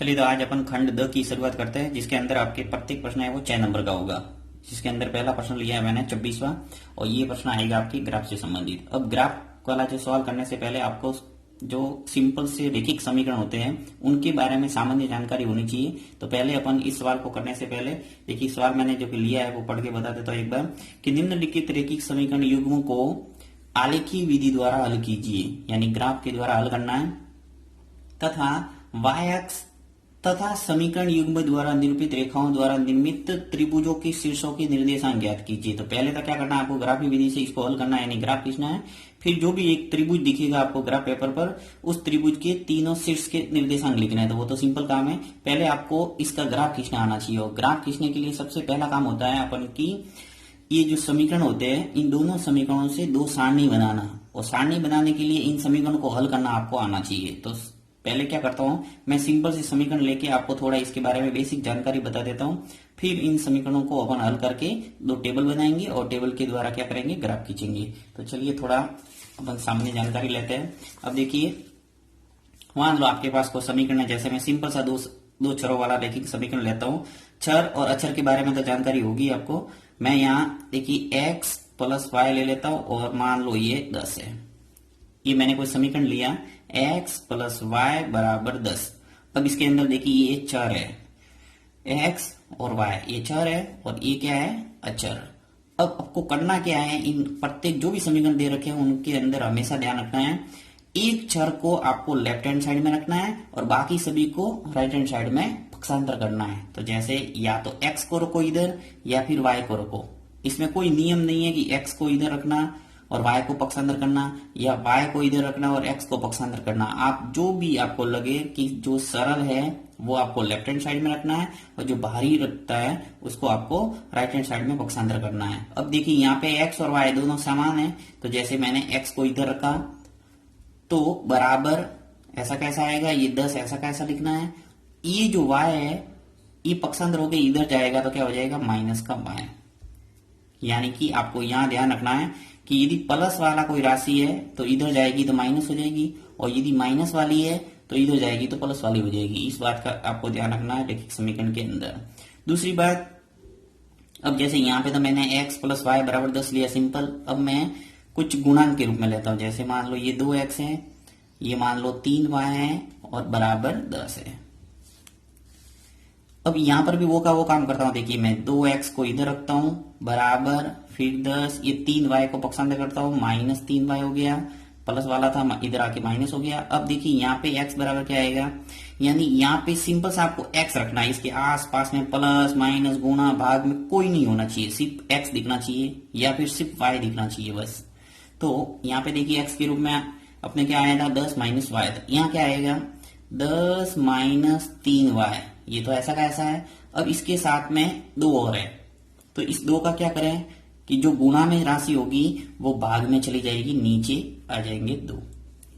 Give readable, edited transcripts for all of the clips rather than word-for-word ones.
चलिए तो आज अपन खंड द की शुरुआत करते हैं, जिसके अंदर आपके प्रत्येक प्रश्न है वो 6 नंबर का होगा। जिसके अंदर पहला प्रश्न लिया है मैंने 24वां, और ये प्रश्न आएगा आपकी ग्राफ से संबंधित। अब ग्राफ वाला जो सवाल करने से पहले आपको जो सिंपल से रेखिक समीकरण होते हैं उनके बारे में सामान्य जानकारी होनी चाहिए। तो पहले अपन इस सवाल को करने से पहले देखिए, सवाल मैंने जो लिया है वो पढ़ के बता देता हूँ एक बार कि निम्नलिखित रेखिक समीकरण युग्मों को आलेखी विधि द्वारा हल कीजिए, यानी ग्राफ के द्वारा हल करना है, तथा y अक्ष तथा समीकरण युग्म द्वारा निरूपित रेखाओं द्वारा निर्मित त्रिभुजों के शीर्षों के निर्देशांक ज्ञात कीजिए। तो पहले तो क्या करना है, आपको ग्राफी विधि से इसको हल करना है, यानी ग्राफ खींचना है। फिर जो भी एक त्रिभुज दिखेगा आपको ग्राफ पेपर पर, उस त्रिभुज के तीनों शीर्ष के निर्देशांक लिखना है। तो वो तो सिंपल काम है, पहले आपको इसका ग्राफ खींचना आना चाहिए। और ग्राफ खींचने के लिए सबसे पहला काम होता है अपन की, ये जो समीकरण होते हैं इन दोनों समीकरणों से दो सारणी बनाना, और सारणी बनाने के लिए इन समीकरणों को हल करना आपको आना चाहिए। तो पहले क्या करता हूं, मैं सिंपल से समीकरण लेके आपको थोड़ा इसके बारे में बेसिक जानकारी बता देता हूं। फिर इन समीकरणों को अपन हल करके दो टेबल बनाएंगे और टेबल के द्वारा क्या करेंगे, ग्राफ खींचेंगे। तो चलिए थोड़ा अपन सामने जानकारी लेते हैं। अब देखिए, मान लो आपके पास कोई समीकरण है, जैसे मैं सिंपल सा दो चरों वाला रेखिक समीकरण लेता हूं। चर और अचर के बारे में तो जानकारी होगी आपको। मैं यहाँ देखिए x प्लस y ले लेता हूं, और मान लो ये 10 है। ये मैंने कोई समीकरण लिया, x प्लस वाई बराबर 10। अब इसके अंदर देखिए ये चर है, x और y ये चर है, और ये क्या है, अचर। अब आपको करना क्या है, इन प्रत्येक जो भी समीकरण दे रखे हैं उनके अंदर हमेशा ध्यान रखना है, एक चर को आपको लेफ्ट हैंड साइड में रखना है और बाकी सभी को राइट हैंड साइड में पक्षांतर करना है। तो जैसे या तो x को रखो इधर या फिर y को रखो। इसमें कोई नियम नहीं है कि x को इधर रखना और y को पक्षांतर करना, या y को इधर रखना और x को पक्षांतर करना। आप जो भी आपको लगे कि जो सरल है वो आपको लेफ्ट हैंड साइड में रखना है, और जो भारी रखता है उसको आपको राइट हैंड साइड में पक्षांतर करना है। अब देखिए यहाँ पे x और y दोनों समान है, तो जैसे मैंने x को इधर रखा तो बराबर ऐसा कैसा आएगा, ये 10 ऐसा कैसा लिखना है। ये जो y है ये पक्षांतर होकर इधर जाएगा तो क्या हो जाएगा, माइनस का y। यानी कि आपको यहां ध्यान रखना है कि यदि प्लस वाला कोई राशि है तो इधर जाएगी तो माइनस हो जाएगी, और यदि माइनस वाली है तो इधर जाएगी तो प्लस वाली हो जाएगी। इस बात का आपको ध्यान रखना है रेखिक समीकरण के अंदर। दूसरी बात, अब जैसे यहाँ पे तो मैंने x प्लस वाई बराबर 10 लिया सिंपल। अब मैं कुछ गुणांक के रूप में लेता हूं, जैसे मान लो ये 2x है, ये मान लो 3y है, और बराबर 10 है। अब यहां पर भी वो काम करता हूं। देखिए मैं 2x को इधर रखता हूं बराबर, फिर 10, ये 3y को पक्षांतर करता हूं, माइनस 3y हो गया, प्लस वाला था इधर आके माइनस हो गया। अब देखिए यहाँ पे x बराबर क्या आएगा, यानी यहाँ पे सिंपल सा आपको x रखना है, इसके आसपास में प्लस माइनस गुणा भाग में कोई नहीं होना चाहिए, सिर्फ x दिखना चाहिए या फिर सिर्फ y दिखना चाहिए बस। तो यहाँ पे देखिए x के रूप में अपने क्या आया था, 10 माइनस वाई। यहाँ क्या आएगा, 10 माइनस 3y। ये तो ऐसा का ऐसा है। अब इसके साथ में 2 और है, तो इस 2 का क्या करें कि जो गुणा में राशि होगी वो भाग में चली जाएगी, नीचे आ जाएंगे 2,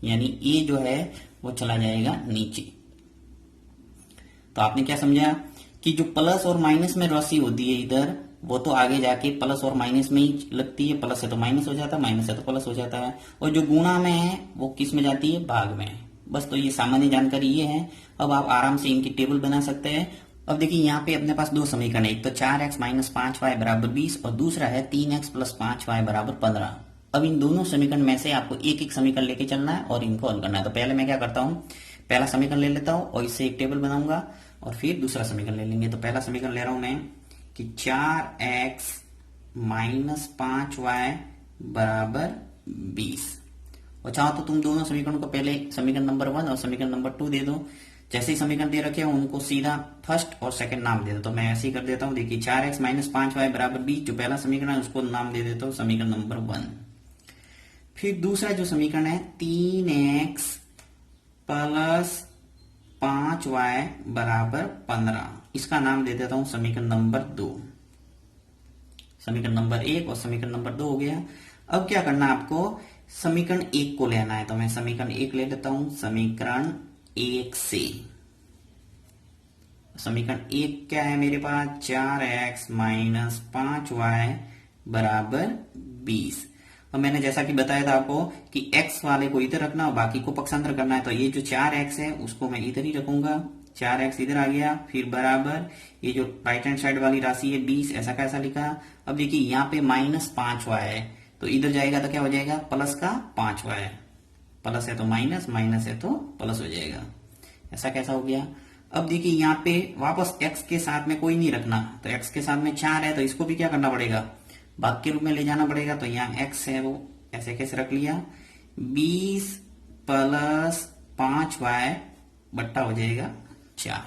यानी ये जो है वो चला जाएगा नीचे। तो आपने क्या समझा कि जो प्लस और माइनस में राशि होती है इधर, वो तो आगे जाके प्लस और माइनस में ही लगती है, प्लस है तो माइनस हो जाता है, माइनस है तो प्लस हो जाता है, और जो गुणा में है वो किस में जाती है, भाग में। बस तो ये सामान्य जानकारी ये है। अब आप आराम से इनकी टेबल बना सकते हैं। अब देखिए यहाँ पे अपने पास दो समीकरण है, एक तो 4x माइनस 5y बराबर 20 और दूसरा है 3x प्लस 5y बराबर 15। अब इन दोनों समीकरण में से आपको एक एक समीकरण लेके चलना है और इनको हल करना है। तो पहले मैं क्या करता हूँ, पहला समीकरण ले लेता हूँ और इससे एक टेबल बनाऊंगा, और फिर दूसरा समीकरण ले लेंगे। तो पहला समीकरण ले रहा हूं मैं कि 4x माइनस 5y बराबर 20, और चाहो तो तुम दोनों समीकरणों को पहले समीकरण नंबर 1 और समीकरण नंबर 2 दे दो। जैसे ही समीकरण दे रखे हैं उनको सीधा फर्स्ट और सेकंड नाम दे दो। तो मैं ऐसे ही कर देता हूं। देखिए 4x माइनस 5y बराबर 20 जो पहला समीकरण है उसको नाम दे देता हूं समीकरण नंबर 1। फिर दूसरा जो समीकरण है 3x प्लस 5y बराबर 15, इसका नाम दे देता हूं समीकरण नंबर 2। समीकरण नंबर 1 और समीकरण नंबर 2 हो गया। अब क्या करना है आपको, समीकरण 1 को लेना है। तो मैं समीकरण 1 ले लेता हूं। समीकरण 1 से समीकरण 1 क्या है मेरे पास, 4x माइनस 5y बराबर 20। और मैंने जैसा कि बताया था आपको कि x वाले को इधर रखना और बाकी को पक्षांतर करना है। तो ये जो 4x है उसको मैं इधर ही रखूंगा 4x इधर आ गया, फिर बराबर ये जो राइट हैंड साइड वाली राशि है 20, ऐसा कैसा लिखा। अब देखिए यहाँ पे -5y है, तो इधर जाएगा तो क्या हो जाएगा, प्लस का 5y, प्लस है तो माइनस, माइनस है तो प्लस हो जाएगा। ऐसा कैसा हो गया। अब देखिए यहाँ पे वापस x के साथ में कोई नहीं रखना, तो x के साथ में 4 है तो इसको भी क्या करना पड़ेगा, भाग के रूप में ले जाना पड़ेगा। तो यहाँ x है वो ऐसे कैसे रख लिया, 20 प्लस 5y बट्टा हो जाएगा 4,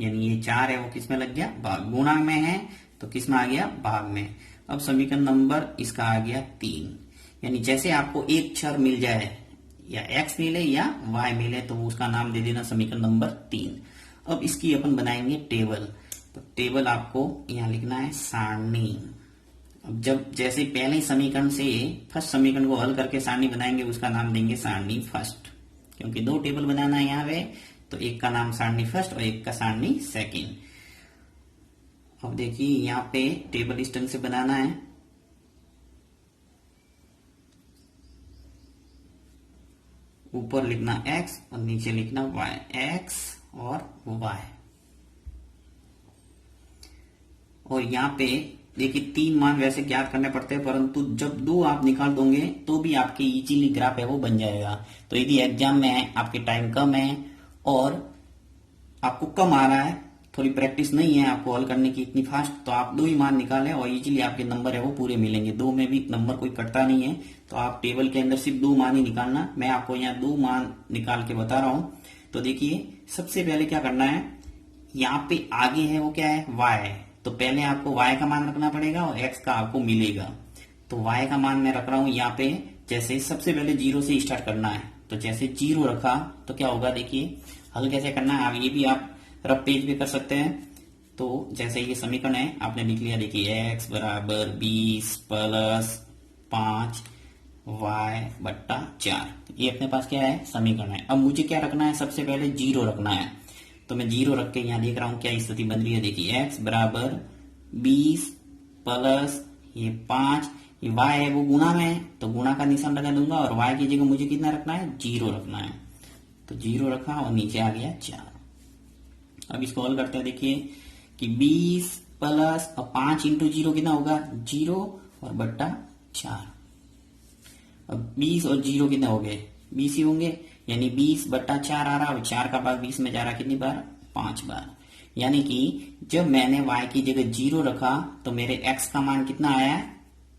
यानी ये 4 है वो किस में लग गया, भाग। गुणा में है तो किस में आ गया, भाग में। अब समीकरण नंबर इसका आ गया 3, यानी जैसे आपको एक चर मिल जाए, या x मिले या y मिले, तो उसका नाम दे देना समीकरण नंबर 3। अब इसकी अपन बनाएंगे टेबल, तो टेबल आपको यहां लिखना है सारणी। अब जब जैसे पहले समीकरण से फर्स्ट समीकरण को हल करके सारणी बनाएंगे, उसका नाम देंगे सारणी फर्स्ट, क्योंकि 2 टेबल बनाना है यहाँ पे, तो एक का नाम सारणी फर्स्ट और एक का सारणी सेकंड। अब देखिए यहाँ पे टेबल इस ढंग से बनाना है, ऊपर लिखना x और नीचे लिखना y, x और y। और यहाँ पे देखिए 3 मान वैसे ज्ञात करने पड़ते हैं, परंतु जब 2 आप निकाल दोगे तो भी आपके इजीली ग्राफ है वो बन जाएगा। तो यदि एग्जाम में आपके टाइम कम है और आपको कम आ रहा है, थोड़ी प्रैक्टिस नहीं है आपको हल करने की इतनी फास्ट, तो आप 2 ही मान निकालें और इजीली आपके नंबर है वो पूरे मिलेंगे। 2 में भी नंबर कोई कटता नहीं है, तो आप टेबल के अंदर सिर्फ 2 मान ही निकालना। मैं आपको यहाँ 2 मान निकाल के बता रहा हूं। तो देखिए सबसे पहले क्या करना है, यहाँ पे आगे है वो क्या है, y, तो पहले आपको y का मान रखना पड़ेगा और x का आपको मिलेगा। तो y का मान मैं रख रहा हूं यहाँ पे, जैसे सबसे पहले 0 से स्टार्ट करना है, तो जैसे 0 रखा तो क्या होगा, देखिए हल कैसे करना है। अब ये भी आप रफ पेज भी कर सकते हैं। तो जैसे ये समीकरण है आपने लिख लिया, देखिए x बराबर 20 प्लस 5y बट्टा 4, ये अपने पास क्या है, समीकरण है। अब मुझे क्या रखना है, सबसे पहले 0 रखना है, तो मैं 0 रख के यहाँ देख रहा हूं क्या स्थिति बन रही है। देखिए x बराबर 20 प्लस ये 5, ये y है वो गुणा में है, तो गुणा का निशान लगा दूंगा, और y की जगह मुझे कितना रखना है, 0 रखना है। तो 0 रखा और नीचे आ गया 4। अब इसको हल करते हैं, देखिए कि 20 प्लस 5 इंटू 0 कितना होगा, 0 और बट्टा 4। अब 20 और 0 कितने हो गए, 20 ही होंगे, यानी 20 बट्टा 4 आ रहा, और 4 का भाग 20 में जा रहा कितनी बार, 5 बार। यानी कि जब मैंने y की जगह 0 रखा तो मेरे x का मान कितना आया है,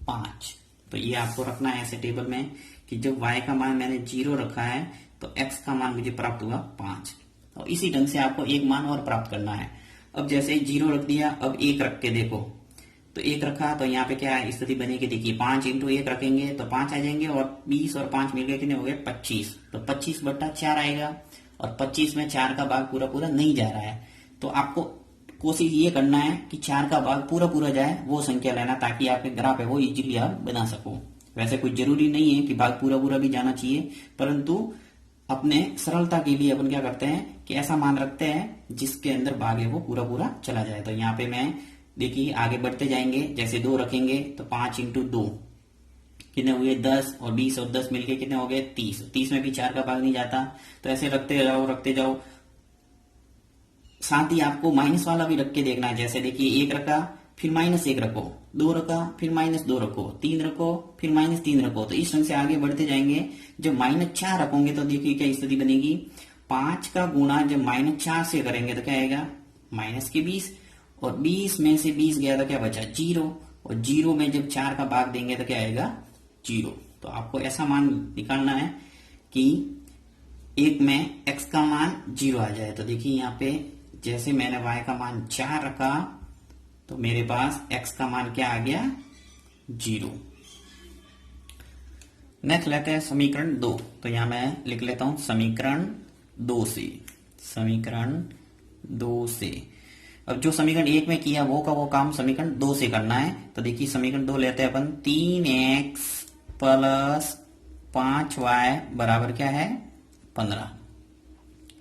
5। तो ये आपको रखना है ऐसे टेबल में कि जब y का मान मैंने 0 रखा है तो x का मान मुझे प्राप्त हुआ 5, और इसी ढंग से आपको एक मान और प्राप्त करना है। अब जैसे 0 रख दिया, अब 1 रख के देखो, तो 1 रखा तो यहाँ पे क्या स्थिति बनेगी, देखिए 5 इंटू 1 रखेंगे तो 5 आ जाएंगे, और 20 और 5 मिल गए कितने हो गए, 25। तो 25 बट्टा 4 आएगा, और 25 में 4 का भाग पूरा पूरा नहीं जा रहा है, तो आपको कोशिश ये करना है कि 4 का भाग पूरा पूरा जाए वो संख्या लेना, ताकि आपके ग्राफ है वो इजीली आप बना सको। वैसे कोई जरूरी नहीं है कि भाग पूरा पूरा भी जाना चाहिए, परंतु अपने सरलता के लिए अपन क्या करते हैं कि ऐसा मान रखते हैं जिसके अंदर भाग है वो पूरा पूरा चला जाए। तो यहाँ पे मैं देखिए आगे बढ़ते जाएंगे, जैसे 2 रखेंगे तो 5 इंटू 2 कितने हुए, 10, और 20 और 10 मिलके कितने हो गए, 30। 30 में भी 4 का भाग नहीं जाता, तो ऐसे रखते जाओ। साथ ही आपको माइनस वाला भी रख के देखना है, जैसे देखिए 1 रखा फिर -1 रखो, 2 रखा फिर -2 रखो, 3 रखो फिर -3 रखो। तो इस ढंग से आगे बढ़ते जाएंगे। जब -4 रखोगे तो देखिए क्या स्थिति बनेगी, 5 का गुणा जब -4 से करेंगे तो क्या आएगा, -20, और 20 में से 20 गया तो क्या बचा, 0, और 0 में जब 4 का भाग देंगे तो क्या आएगा, 0। तो आपको ऐसा मान निकालना है कि 1 में x का मान 0 आ जाए। तो देखिए यहाँ पे जैसे मैंने y का मान 4 रखा तो मेरे पास x का मान क्या आ गया, 0। नेक्स्ट लेते हैं समीकरण 2। तो यहां मैं लिख लेता हूं समीकरण 2 से, समीकरण 2 से। अब जो समीकरण 1 में किया वो काम समीकरण 2 से करना है। तो देखिए समीकरण 2 लेते हैं अपन, 3x प्लस 5y बराबर क्या है, 15।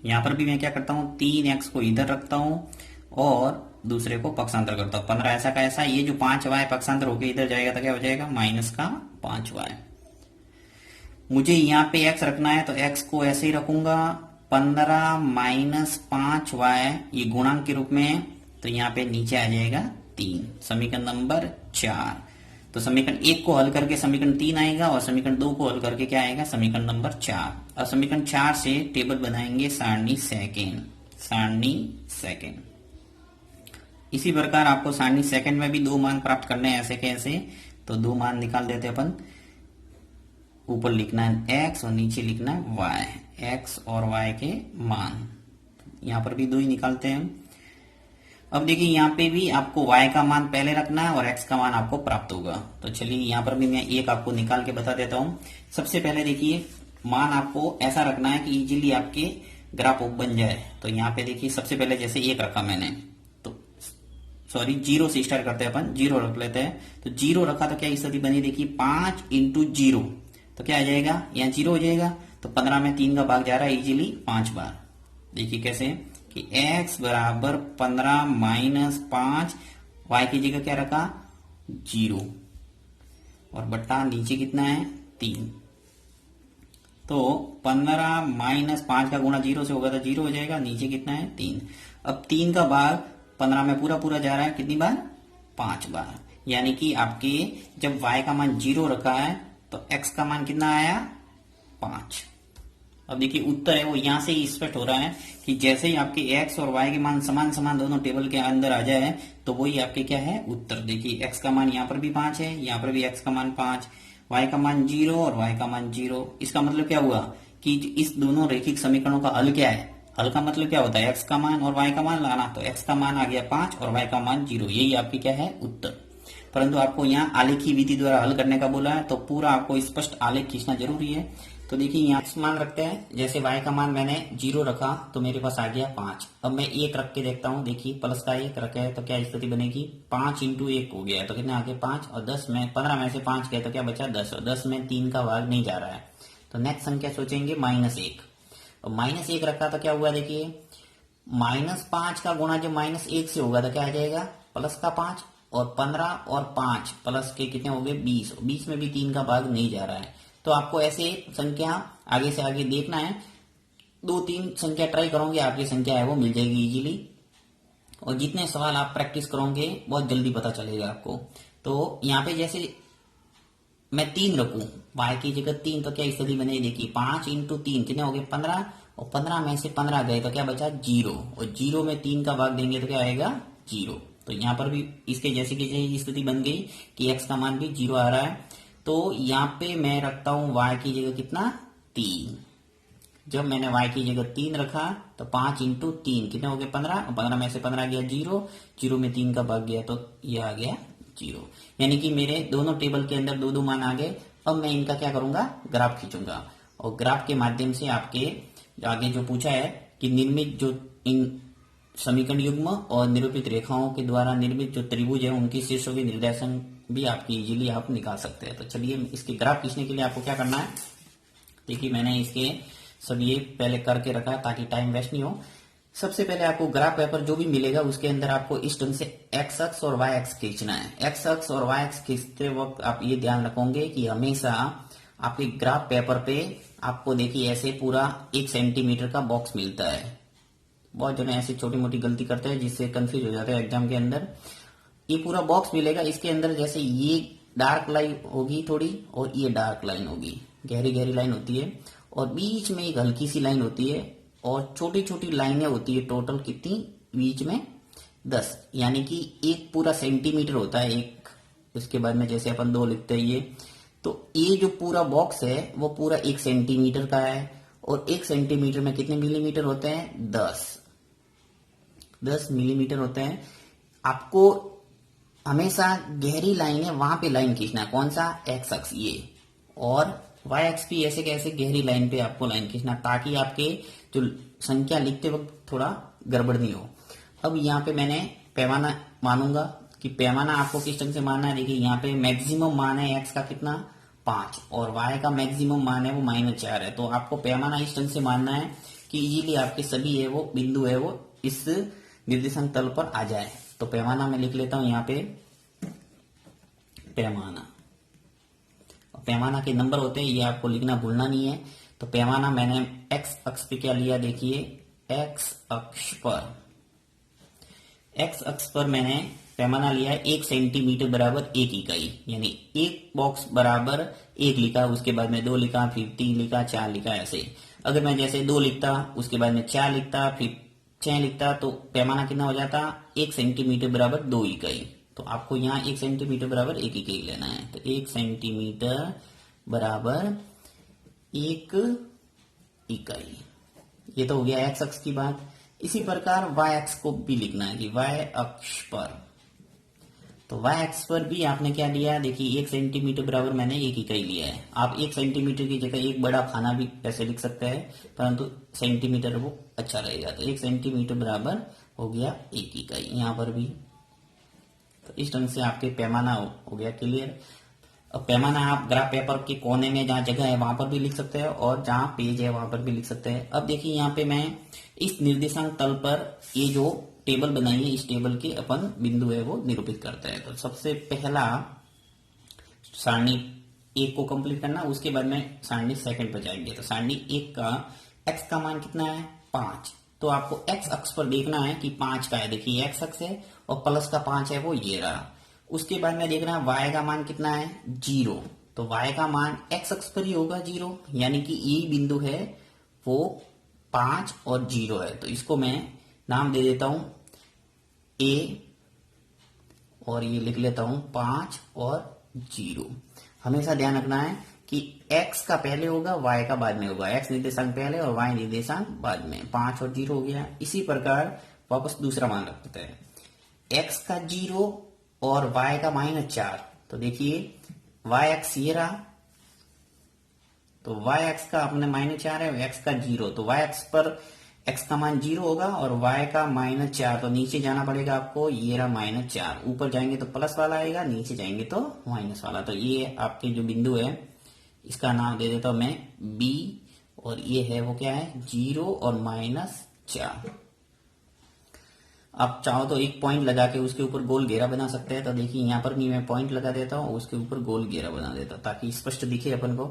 यहां पर भी मैं क्या करता हूं, 3x को इधर रखता हूं और दूसरे को पक्षांतर करता हूं। 15 ऐसा का ऐसा, ये जो 5y पक्षांतर होकर इधर जाएगा तो क्या हो जाएगा, -5y। मुझे यहाँ पे x रखना है तो x को ऐसे ही रखूंगा 15 माइनस 5y ये गुणांक के रूप में है, तो यहाँ पे नीचे आ जाएगा 3, समीकरण नंबर 4। तो समीकरण 1 को हल करके समीकरण 3 आएगा और समीकरण 2 को हल करके क्या आएगा, समीकरण नंबर 4। और समीकरण 4 से टेबल बनाएंगे सारणी सेकंड। इसी प्रकार आपको सारणी सेकंड में भी 2 मान प्राप्त करने हैं। ऐसे कैसे, तो 2 मान निकाल देते अपन। ऊपर लिखना है x और नीचे लिखना है y, x और y के मान। यहां पर भी 2 ही निकालते हैं। अब देखिए यहाँ पे भी आपको y का मान पहले रखना है और x का मान आपको प्राप्त होगा। तो चलिए यहाँ पर भी मैं एक आपको निकाल के बता देता हूँ। सबसे पहले देखिए मान आपको ऐसा रखना है कि इजीली आपके ग्राफ बन जाए। तो यहाँ पे देखिए सबसे पहले जैसे 1 रखा मैंने, तो सॉरी 0 से स्टार्ट करते हैं अपन, 0 रख लेते हैं। तो 0 रखा तो क्या स्थिति बनी, देखिए 5 इंटू 0 तो क्या आ जाएगा, यहाँ 0 हो जाएगा। तो 15 में 3 का भाग जा रहा है इजीली 5 बार। देखिए कैसे कि x बराबर 15 माइनस 5, y की जगह क्या रखा 0 और बट्टा नीचे कितना है 3। तो 15 माइनस 5 का गुणा 0 से होगा तो 0 हो जाएगा, नीचे कितना है 3। अब 3 का भाग 15 में पूरा पूरा जा रहा है कितनी बार, 5 बार। यानी कि आपके जब y का मान 0 रखा है तो x का मान कितना आया 5। अब देखिए उत्तर है वो यहां से ही स्पष्ट हो रहा है कि जैसे ही आपके x और y के मान समान समान दोनों टेबल के अंदर आ जाए तो वही आपके क्या है उत्तर। देखिए x का मान यहाँ पर भी 5 है, यहाँ पर भी x का मान 5, y का मान 0 और y का मान 0। इसका मतलब क्या हुआ कि इस दोनों रैखिक समीकरणों का हल क्या है, हल का मतलब क्या होता है x का मान और y का मान लाना। तो x का मान आ गया 5 और y का मान 0, यही आपकी क्या है उत्तर। परंतु आपको यहाँ आलेखी विधि द्वारा हल करने का बोला है तो पूरा आपको स्पष्ट आलेख खींचना जरूरी है। तो देखिए यहाँ मान रखते हैं, जैसे y का मान मैंने 0 रखा तो मेरे पास आ गया 5। अब मैं 1 रख के देखता हूँ, देखिए प्लस का 1 रखे है तो क्या स्थिति बनेगी, 5 इंटू 1 हो गया तो कितना आ गया 5, और 10 में 15 में से 5 गए तो क्या बचा 10, और 10 में 3 का भाग नहीं जा रहा है। तो नेक्स्ट संख्या सोचेंगे -1, और -1 रखा तो क्या हुआ, देखिए -5 का गुणा जब -1 से होगा तो क्या आ जाएगा प्लस का 5, और 15 और 5 प्लस के कितने हो गए 20, 20 में भी 3 का भाग नहीं जा रहा है। तो आपको ऐसे संख्या आगे से आगे देखना है, 2-3 संख्या ट्राई करोगे आपकी संख्या है वो मिल जाएगी इजीली, और जितने सवाल आप प्रैक्टिस करोगे बहुत जल्दी पता चलेगा आपको। तो यहाँ पे जैसे मैं 3 रखूं y की जगह 3 तो क्या स्थिति बनेगी, देखिए 5 इंटू 3 कितने हो गए 15, और 15 में से 15 गए तो क्या बचा 0, और 0 में 3 का भाग देंगे तो क्या आएगा 0। तो यहाँ पर भी इसके जैसे की जैसे स्थिति बन गई कि x का मान भी 0 आ रहा है। तो यहाँ पे मैं रखता हूं y की जगह कितना 3। जब मैंने y की जगह 3 रखा तो 5 इंटू 3 कितने हो गए 15, और 15 में से 15 गया 0, 0 में 3 का भाग गया तो ये आ गया 0। यानी कि मेरे दोनों टेबल के अंदर 2-2 मान आ गए। अब मैं इनका क्या करूंगा, ग्राफ खींचूंगा, और ग्राफ के माध्यम से आपके आगे जो पूछा है कि निर्मित जो इन समीकरण युग्म और निरूपित रेखाओं के द्वारा निर्मित जो त्रिभुज है उनकी शीर्षों के निर्देशन भी आपकी इजीली आप निकाल सकते हैं। तो चलिए इसके ग्राफ खींचने के लिए आपको क्या करना है, देखिए मैंने इसके सब ये पहले करके रखा है ताकि टाइम वेस्ट नहीं हो। सबसे पहले आपको ग्राफ पेपर जो भी मिलेगा उसके अंदर आपको इस ढंग से एक्स अक्ष और वाई अक्ष खींचना है। एक्स अक्ष और वाई अक्ष खींचते वक्त आप ये ध्यान रखोगे कि हमेशा आपके ग्राफ पेपर पे आपको देखिए ऐसे पूरा 1 सेंटीमीटर का बॉक्स मिलता है। बहुत जने ऐसी छोटी मोटी गलती करते हैं जिससे कंफ्यूज हो जाते हैं एग्जाम के अंदर। ये पूरा बॉक्स मिलेगा, इसके अंदर जैसे ये डार्क लाइन होगी थोड़ी और ये डार्क लाइन होगी, गहरी गहरी लाइन होती है, और बीच में एक हल्की सी लाइन होती है, और छोटी छोटी लाइनें होती है टोटल कितनी बीच में 10, यानी कि एक पूरा सेंटीमीटर होता है एक। उसके बाद में जैसे अपन 2 लिखते हैं ये, तो ये जो पूरा बॉक्स है वो पूरा 1 सेंटीमीटर का है, और 1 सेंटीमीटर में कितने मिलीमीटर होते हैं 10 मिलीमीटर होते हैं। आपको हमेशा गहरी लाइन है वहां पे लाइन खींचना है, कौन सा एक्स अक्ष ये, और वाई अक्ष भी ऐसे कैसे गहरी लाइन पे आपको लाइन खींचना ताकि आपके जो संख्या लिखते वक्त थोड़ा गड़बड़ नहीं हो। अब यहाँ पे मैंने पैमाना मानूंगा कि पैमाना आपको किस ढंग से मानना है। देखिए यहाँ पे मैक्सिमम मान है एक्स का कितना 5, और वाई का मैक्सिमम मान है वो -4 है। तो आपको पैमाना इस ढंग से मानना है कि इजीली आपके सभी है वो बिंदु है वो इस निर्देशांक तल पर आ जाए। तो पैमाना मैं लिख लेता हूं यहाँ पे, पैमाना के नंबर होते हैं, ये आपको लिखना भूलना नहीं है। तो पैमाना मैंने एक्स अक्ष पे क्या लिया, देखिए एक्स अक्ष पर मैंने पैमाना लिया है 1 सेंटीमीटर बराबर 1 इकाई, यानी एक बॉक्स बराबर 1 लिखा, उसके बाद में 2 लिखा, फिर 3 लिखा, 4 लिखा, ऐसे। अगर मैं जैसे 2 लिखता, उसके बाद में 4 लिखता, फिर 6 लिखता, तो पैमाना कितना हो जाता, 1 सेंटीमीटर बराबर 2 इकाई। तो आपको यहाँ 1 सेंटीमीटर बराबर 1 इकाई लेना है। तो 1 सेंटीमीटर बराबर 1 इकाई, ये तो हो गया एक्स अक्ष की बात। इसी प्रकार वाई अक्ष को भी लिखना है कि वाई अक्ष पर, तो वाई अक्ष पर भी आपने क्या लिया, देखिए 1 सेंटीमीटर बराबर मैंने 1 इकाई लिया है। आप 1 सेंटीमीटर की जगह एक बड़ा खाना भी ऐसे लिख सकते हैं, परंतु सेंटीमीटर वो अच्छा रहेगा। तो 1 सेंटीमीटर बराबर हो गया 1 इकाई यहाँ पर भी। तो इस ढंग से आपके पैमाना हो गया क्लियर। अब पैमाना आप ग्राफ पेपर के कोने में जहाँ जगह है वहां पर भी लिख सकते हैं, और जहाँ पेज है वहां पर भी लिख सकते हैं। अब देखिए यहाँ पे मैं इस निर्देशांक तल पर ये जो टेबल बनाई है, इस टेबल के अपन बिंदु है वो निरूपित करते हैं। तो सबसे पहला सारणी 1 को कंप्लीट करना, उसके बाद में सारणी सेकंड पर जाएंगे। तो सारणी 1 का एक्स का मान कितना है, 5। तो आपको एक्स अक्ष पर देखना है कि 5 का है, देखिए एक्स अक्ष है और प्लस का 5 है वो ये रहा। उसके बाद में देखना y का मान कितना है, 0। तो y का मान x अक्ष पर ही होगा 0, यानी कि ये बिंदु है वो 5 और 0 है। तो इसको मैं नाम दे देता हूं a, और ये लिख लेता हूं 5 और 0। हमेशा ध्यान रखना है कि x का पहले होगा, y का बाद में होगा। x निर्देशांक पहले और y निर्देशांक बाद में। 5 और 0 हो गया। इसी प्रकार वापस दूसरा मान रखते हैं, x का 0 और y का -4। तो देखिए y अक्ष ये रहा, तो y अक्ष का अपने -4 है, x का 0। तो y अक्ष पर x का मान 0 होगा और y का -4। तो नीचे जाना पड़ेगा आपको, ये रहा -4। ऊपर जाएंगे तो प्लस वाला आएगा, नीचे जाएंगे तो माइनस वाला। तो ये आपके जो बिंदु है इसका नाम दे देता हूं मैं B, और ये है वो क्या है, 0 और -4। आप चाहो तो एक पॉइंट लगा के उसके ऊपर गोल घेरा बना सकते हैं। तो देखिए यहाँ पर भी मैं पॉइंट लगा देता हूँ, उसके ऊपर गोल घेरा बना देता हूँ ताकि स्पष्ट दिखे अपन को।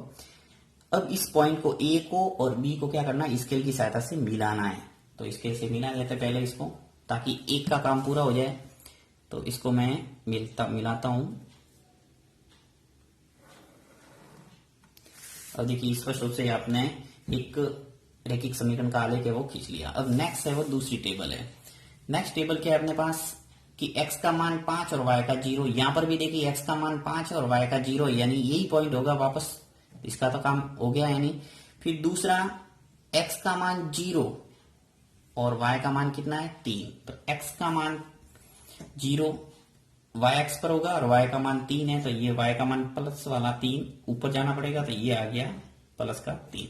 अब इस पॉइंट को A को और B को क्या करना है, स्केल की सहायता से मिलाना है। तो स्केल से मिला लेते हैं पहले इसको, ताकि एक का काम पूरा हो जाए। तो इसको मैं मिलाता हूं। अब देखिए स्पष्ट रूप से आपने एक रैखिक समीकरण का आलेख है वो खींच लिया। अब नेक्स्ट है वो दूसरी टेबल है। नेक्स्ट टेबल क्या है अपने पास कि x का मान 5 और y का 0। यहां पर भी देखिए x का मान 5 और y का 0, यानी यही पॉइंट होगा वापस, इसका तो काम हो गया यानी। फिर दूसरा x का मान 0 और y का मान कितना है, 3। तो x का मान 0 y अक्ष पर होगा और y का मान 3 है, तो ये y का मान प्लस वाला 3 ऊपर जाना पड़ेगा, तो ये आ गया प्लस का 3।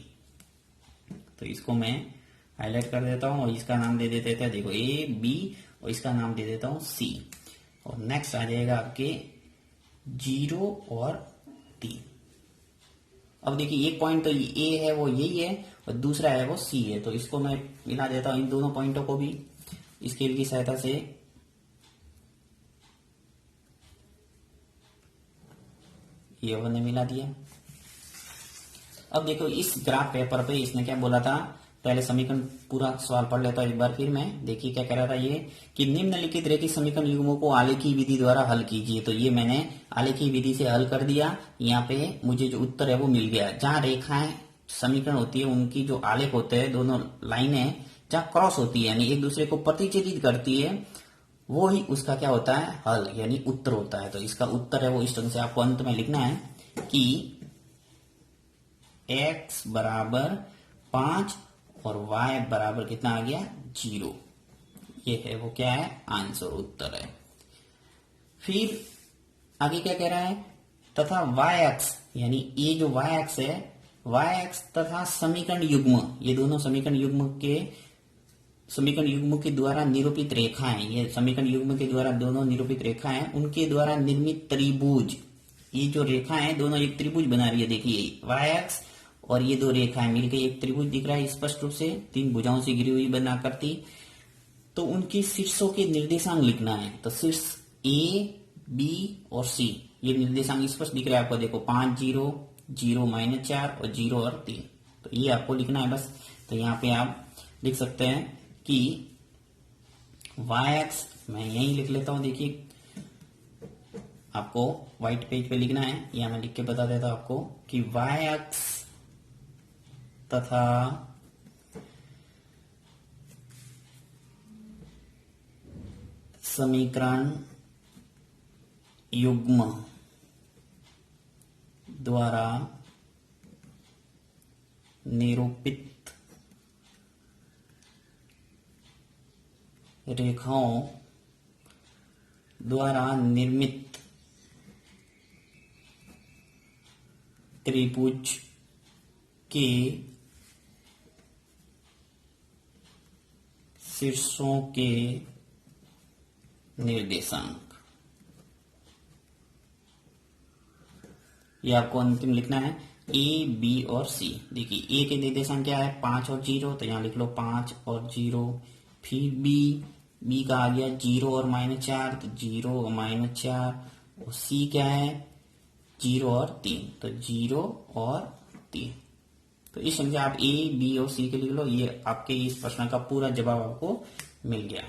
तो इसको मैं हाईलाइट कर देता हूं और इसका नाम दे देते थे, देखो A B, और इसका नाम दे देता हूं C। और नेक्स्ट आ जाएगा आपके 0 और 3। अब देखिए एक पॉइंट तो A है वो यही है और दूसरा है वो C है। तो इसको मैं मिला देता हूं, इन दोनों पॉइंटों को भी स्केल की सहायता से। ये मैंने मिला दिया। अब देखो इस ग्राफ पेपर पे इसने क्या बोला था, पहले समीकरण पूरा सवाल पढ़ लेता हूं एक बार फिर मैं। देखिए क्या कह रहा था ये कि निम्नलिखित रैखिक समीकरण युग्मों को आलेखी विधि द्वारा हल कीजिए। तो ये मैंने आलेखी विधि से हल कर दिया। यहाँ पे मुझे जो उत्तर है वो मिल गया। जहां रेखाएं समीकरण होती है उनकी जो आलेख होते हैं, दोनों लाइनें जहां क्रॉस होती है यानी एक दूसरे को प्रतिच्छेदित करती है, वो ही उसका क्या होता है, हल यानी उत्तर होता है। तो इसका उत्तर है वो इस ढंग से आपको अंत में लिखना है कि x बराबर 5 और y बराबर कितना आ गया, 0। ये है वो क्या है, आंसर, उत्तर है। फिर आगे क्या कह रहा है, तथा y अक्ष यानी ये जो y अक्ष है, y अक्ष तथा समीकरण युग्म, ये दोनों समीकरण युग्म के द्वारा निरूपित रेखाएं, ये समीकरण युग्म के द्वारा दोनों निरूपित रेखाएं, उनके द्वारा निर्मित त्रिभुज, ये जो रेखा है दोनों एक त्रिभुज बना रही है। देखिए y अक्ष और ये दो रेखाएं मिलकर एक त्रिभुज दिख रहा है स्पष्ट रूप से, 3 भुजाओं से घिरी हुई बना करती। तो उनकी शीर्षों के निर्देशांक लिखना है। तो शीर्ष A, B और C, ये निर्देशांक स्पष्ट दिख रहा है आपको, देखो 5 0 0 -4 और 0 और 3। तो ये आपको लिखना है बस। तो यहाँ पे आप लिख सकते हैं कि y एक्स, मैं यही लिख लेता हूं, देखिए आपको व्हाइट पेज पे लिखना है, या मैं लिख के बता देता हूं आपको कि y एक्स तथा समीकरण युग्म द्वारा निरूपित रेखाओं द्वारा निर्मित त्रिभुज के शीर्षों के निर्देशांक, ये आपको अंतिम लिखना है ए, बी और सी। देखिए ए के निर्देशांक क्या है 5 और 0, तो यहाँ लिख लो 5 और 0। फिर बी का आ गया 0 और -4, तो 0 और -4। और सी क्या है 0 और 3, तो 0 और 3। तो इस संख्या आप ए, बी और सी के लिख लो। ये आपके इस प्रश्न का पूरा जवाब आपको मिल गया।